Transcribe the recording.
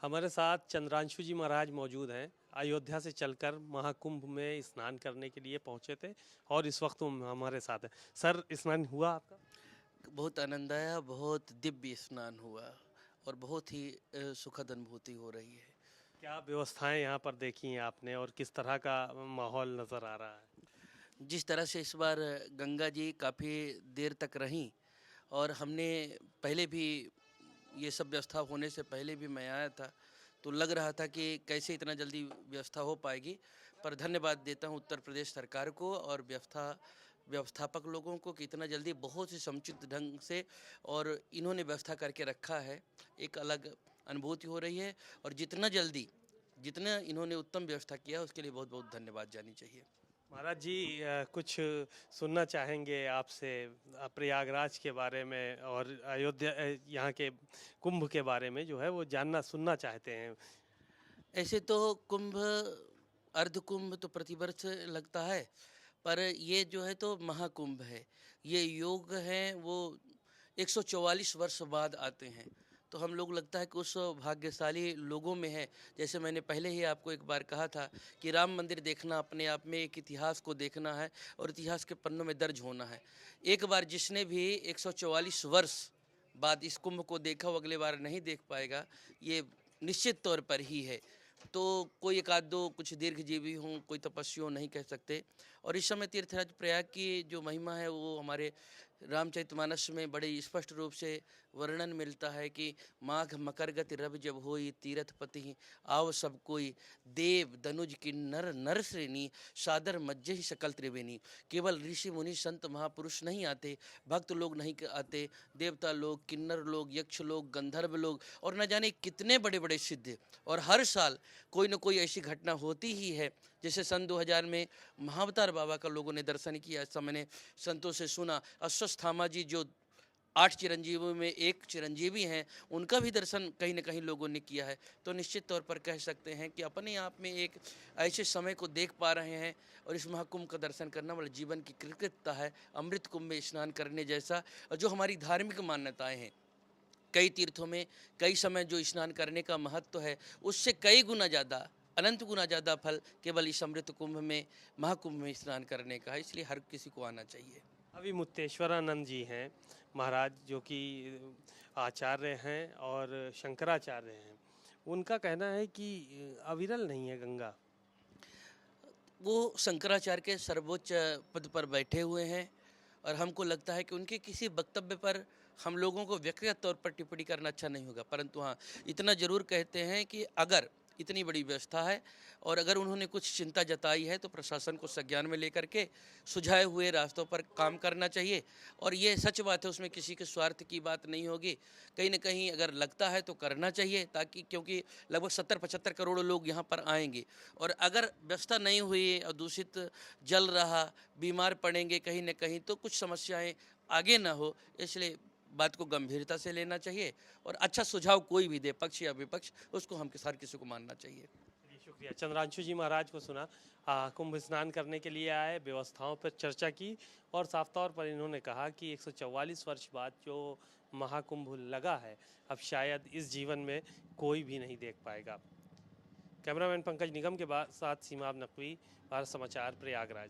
हमारे साथ चंद्रांशु जी महाराज मौजूद हैं। अयोध्या से चलकर महाकुंभ में स्नान करने के लिए पहुंचे थे और इस वक्त वो हमारे साथ हैं। सर, स्नान हुआ आपका? बहुत आनंद आया, बहुत दिव्य स्नान हुआ और बहुत ही सुखद अनुभूति हो रही है। क्या व्यवस्थाएं यहाँ पर देखी हैं आपने और किस तरह का माहौल नज़र आ रहा है? जिस तरह से इस बार गंगा जी काफ़ी देर तक रहीं और हमने पहले भी ये सब व्यवस्था होने से पहले भी मैं आया था, तो लग रहा था कि कैसे इतना जल्दी व्यवस्था हो पाएगी। पर धन्यवाद देता हूँ उत्तर प्रदेश सरकार को और व्यवस्थापक लोगों को कि इतना जल्दी बहुत ही समुचित ढंग से और इन्होंने व्यवस्था करके रखा है। एक अलग अनुभूति हो रही है और जितना इन्होंने उत्तम व्यवस्था किया उसके लिए बहुत बहुत धन्यवाद जानी चाहिए। महाराज जी, कुछ सुनना चाहेंगे आपसे प्रयागराज के बारे में और अयोध्या, यहाँ के कुंभ के बारे में जो है वो जानना सुनना चाहते हैं। ऐसे तो कुंभ अर्ध कुंभ तो प्रतिवर्ष लगता है, पर ये जो है तो महाकुंभ है। ये योग हैं वो 144 वर्ष बाद आते हैं। तो हम लोग लगता है कि उस भाग्यशाली लोगों में है। जैसे मैंने पहले ही आपको एक बार कहा था कि राम मंदिर देखना अपने आप में एक इतिहास को देखना है और इतिहास के पन्नों में दर्ज होना है। एक बार जिसने भी 144 वर्ष बाद इस कुंभ को देखा वो अगले बार नहीं देख पाएगा, ये निश्चित तौर पर ही है। तो कोई एक आध दो कुछ दीर्घजीवी हों, कोई तपस्वी हों, नहीं कह सकते। और इस समय तीर्थराज प्रयाग की जो महिमा है वो हमारे रामचरितमानस में बड़े स्पष्ट रूप से वर्णन मिलता है कि माघ मकर गति रवि जब होई तीरथ पति आव सब कोई देव दनुज किन्नर नर श्रेणी सादर मज्जे ही सकल त्रिवेणी। केवल ऋषि मुनि संत महापुरुष नहीं आते, भक्त लोग नहीं आते, देवता लोग, किन्नर लोग, यक्ष लोग, गंधर्व लोग और न जाने कितने बड़े बड़े सिद्ध। और हर साल कोई न कोई ऐसी घटना होती ही है। जैसे सन 2000 में महाअवतार बाबा का लोगों ने दर्शन किया। ऐसा मैंने संतों से सुना। अश्वत्थामा जी जो 8 चिरंजीवियों में एक चिरंजीवी हैं, उनका भी दर्शन कहीं न कहीं लोगों ने किया है। तो निश्चित तौर पर कह सकते हैं कि अपने आप में एक ऐसे समय को देख पा रहे हैं और इस महाकुंभ का दर्शन करना मतलब जीवन की कृतज्ञता है। अमृत कुंभ में स्नान करने जैसा और जो हमारी धार्मिक मान्यताएँ हैं, कई तीर्थों में कई समय जो स्नान करने का महत्व है, उससे कई गुना ज़्यादा, अनंत गुना ज़्यादा फल केवल इस अमृत कुंभ में, महाकुंभ में स्नान करने का है। इसलिए हर किसी को आना चाहिए। अभी मुक्तेश्वरानंद जी हैं महाराज, जो कि आचार्य हैं और शंकराचार्य हैं। उनका कहना है कि अविरल नहीं है गंगा। वो शंकराचार्य के सर्वोच्च पद पर बैठे हुए हैं और हमको लगता है कि उनके किसी वक्तव्य पर हम लोगों को व्यक्तिगत तौर पर टिप्पणी करना अच्छा नहीं होगा। परंतु हाँ, इतना ज़रूर कहते हैं कि अगर इतनी बड़ी व्यवस्था है और अगर उन्होंने कुछ चिंता जताई है तो प्रशासन को संज्ञान में लेकर के सुझाए हुए रास्तों पर काम करना चाहिए। और ये सच बात है, उसमें किसी के स्वार्थ की बात नहीं होगी। कहीं न कहीं अगर लगता है तो करना चाहिए, ताकि क्योंकि लगभग 70-75 करोड़ लोग यहाँ पर आएंगे और अगर व्यवस्था नहीं हुई और दूषित जल रहा, बीमार पड़ेंगे कहीं न कहीं तो कुछ समस्याएँ आगे ना हो। इसलिए बात को गंभीरता से लेना चाहिए और अच्छा सुझाव कोई भी दे, पक्ष या विपक्ष, उसको हम हर किसी को मानना चाहिए। जी, शुक्रिया। चंद्रांशु जी महाराज को सुना। कुंभ स्नान करने के लिए आए, व्यवस्थाओं पर चर्चा की और साफ तौर पर इन्होंने कहा कि 144 वर्ष बाद जो महाकुंभ लगा है, अब शायद इस जीवन में कोई भी नहीं देख पाएगा। कैमरामैन पंकज निगम के साथ सीमाब नकवी, भारत समाचार, प्रयागराज।